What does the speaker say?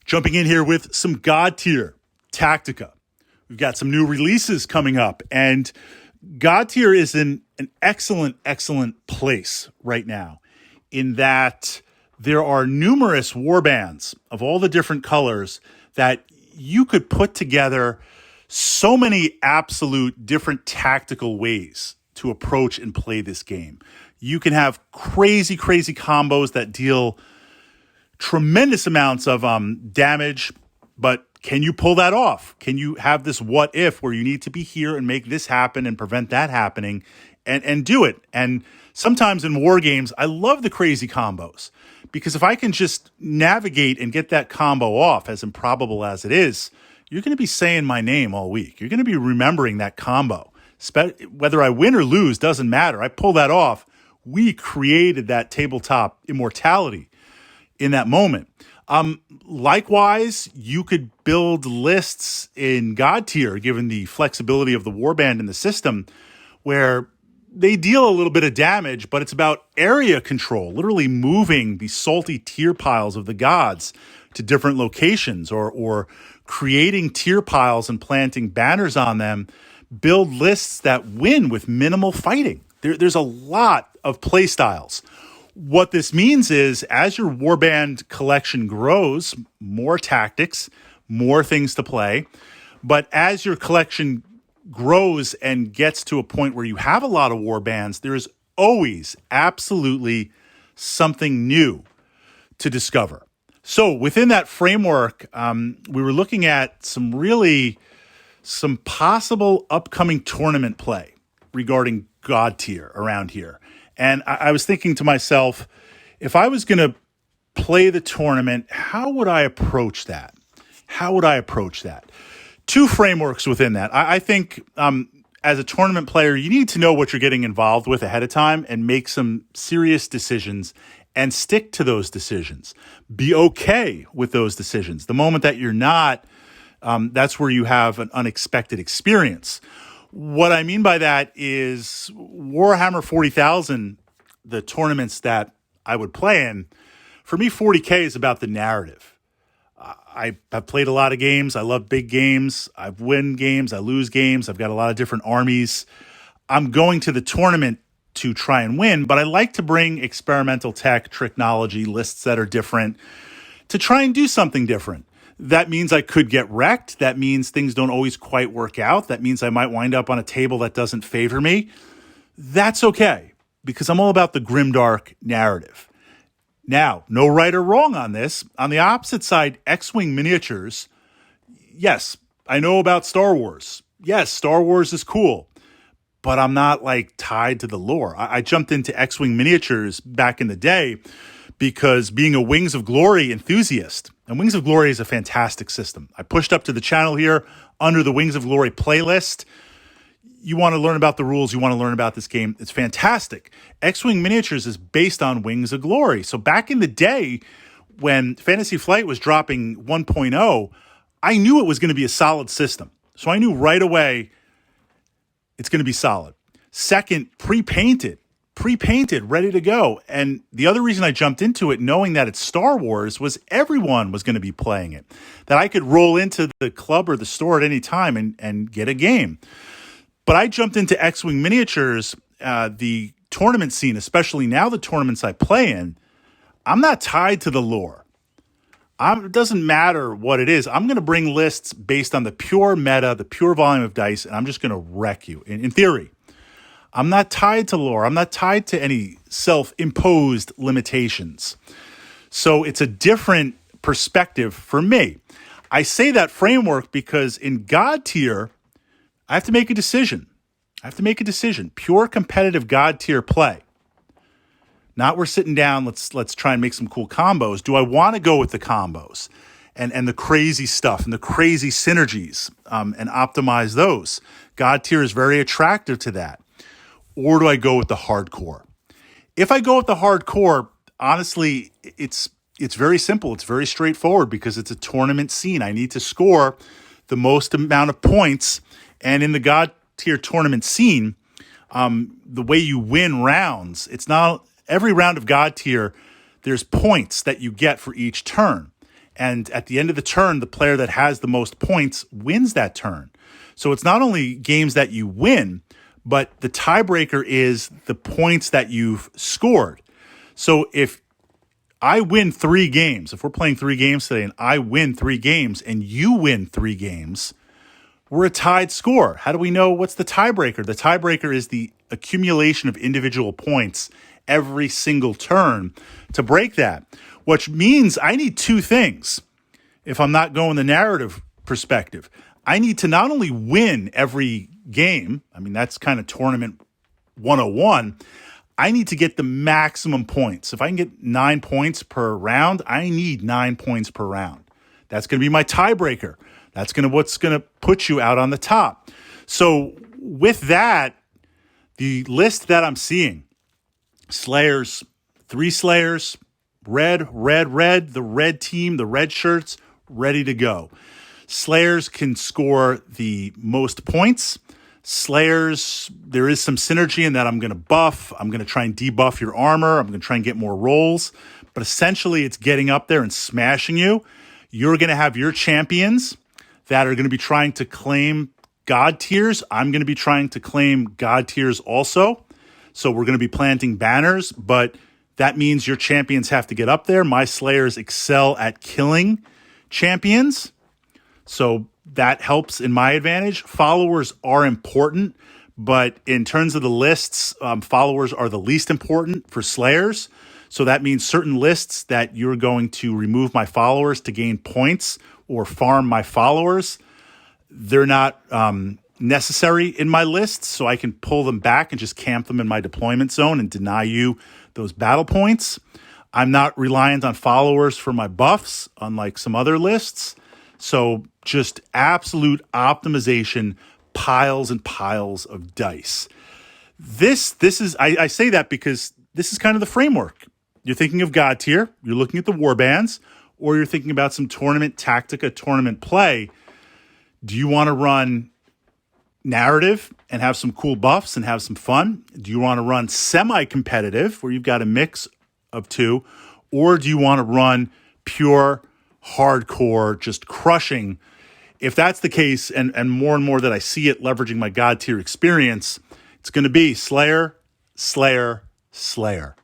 Jumping in here with some Godtear Tactica. We've got some new releases coming up, and Godtear is in an excellent place right now in that there are numerous warbands of all the different colors that you could put together so many absolute different tactical ways to approach and play this game. You can have crazy combos that deal tremendous amounts of damage, but can you pull that off? Can you have this what if where you need to be here and make this happen and prevent that happening and do it? And sometimes in war games, I love the crazy combos because if I can just navigate and get that combo off, as improbable as it is, you're going to be saying my name all week. You're going to be remembering that combo. Whether I win or lose doesn't matter. I pull that off. We created that tabletop immortality in that moment. Likewise, you could build lists in Godtear, given the flexibility of the warband in the system, where they deal a little bit of damage, but it's about area control, literally moving the salty tier piles of the gods to different locations, or creating tier piles and planting banners on them. Build lists that win with minimal fighting. There's a lot of play styles. What this means is, as your warband collection grows, more tactics, more things to play. But as your collection grows and gets to a point where you have a lot of warbands, there is always absolutely something new to discover. So within that framework, we were looking at some possible upcoming tournament play regarding Godtear around here. And I was thinking to myself, if I was going to play the tournament, how would I approach that? Two frameworks within that. I think as a tournament player, you need to know what you're getting involved with ahead of time and make some serious decisions and stick to those decisions. Be okay with those decisions. The moment that you're not, that's where you have an unexpected experience. What I mean by that is Warhammer 40,000, the tournaments that I would play in, for me, 40K is about the narrative. I've played a lot of games. I love big games. I win games. I lose games. I've got a lot of different armies. I'm going to the tournament to try and win, but I like to bring experimental tech, technology, lists that are different to try and do something different. That means I could get wrecked. That means things don't always quite work out. That means I might wind up on a table that doesn't favor me. That's okay, because I'm all about the grimdark narrative. Now, no right or wrong on this. On the opposite side, X-Wing miniatures. Yes, I know about Star Wars. Yes, Star Wars is cool, but I'm not tied to the lore. I jumped into X-Wing miniatures back in the day because being a Wings of Glory enthusiast, and Wings of Glory is a fantastic system. I pushed up to the channel here under the Wings of Glory playlist. You want to learn about the rules, you want to learn about this game, it's fantastic. X-Wing Miniatures is based on Wings of Glory. So back in the day when Fantasy Flight was dropping 1.0, I knew it was going to be a solid system. So I knew right away it's going to be solid. Second, pre-painted, ready to go. And the other reason I jumped into it, knowing that it's Star Wars, was everyone was going to be playing it. That I could roll into the club or the store at any time and get a game. But I jumped into X-Wing Miniatures, the tournament scene, especially now the tournaments I play in. I'm not tied to the lore. It doesn't matter what it is. I'm going to bring lists based on the pure meta, the pure volume of dice, and I'm just going to wreck you, in theory. I'm not tied to lore. I'm not tied to any self-imposed limitations. So it's a different perspective for me. I say that framework because in Godtear, I have to make a decision. Pure competitive Godtear play. Not we're sitting down, let's try and make some cool combos. Do I want to go with the combos and the crazy stuff and the crazy synergies and optimize those? Godtear is very attractive to that. Or do I go with the hardcore? If I go with the hardcore, honestly, it's very simple. It's very straightforward because it's a tournament scene. I need to score the most amount of points. And in the Godtear tournament scene, the way you win rounds, it's not every round of Godtear, there's points that you get for each turn. And at the end of the turn, the player that has the most points wins that turn. So it's not only games that you win, but the tiebreaker is the points that you've scored. So if I win 3 games, if we're playing 3 games today and I win 3 games and you win 3 games, we're a tied score. How do we know what's the tiebreaker? The tiebreaker is the accumulation of individual points every single turn to break that, which means I need 2 things. If I'm not going the narrative perspective, I need to not only win every game, I mean, that's kind of tournament 101, I need to get the maximum points. If I can get 9 points per round, I need 9 points per round. That's going to be my tiebreaker. That's what's going to put you out on the top. So with that, the list that I'm seeing, Slayers, 3 Slayers, red, the red team, the red shirts, ready to go. Slayers can score the most points. Slayers, there is some synergy in that I'm going to buff. I'm going to try and debuff your armor. I'm going to try and get more rolls. But essentially, it's getting up there and smashing you. You're going to have your champions that are going to be trying to claim Godtears. I'm going to be trying to claim Godtears also. So we're going to be planting banners, but that means your champions have to get up there. My Slayers excel at killing champions. So that helps in my advantage. Followers are important, but in terms of the lists, followers are the least important for Slayers. So that means certain lists that you're going to remove my followers to gain points or farm my followers, they're not necessary in my lists, so I can pull them back and just camp them in my deployment zone and deny you those battle points. I'm not reliant on followers for my buffs, unlike some other lists. So just absolute optimization, piles and piles of dice. This is I say that because this is kind of the framework. You're thinking of Godtear, you're looking at the warbands, or you're thinking about some tournament tactica, tournament play. Do you want to run narrative and have some cool buffs and have some fun? Do you want to run semi-competitive where you've got a mix of 2? Or do you want to run pure hardcore, just crushing? If that's the case, and more that I see it leveraging my Godtear experience, it's going to be Slayer, Slayer, Slayer.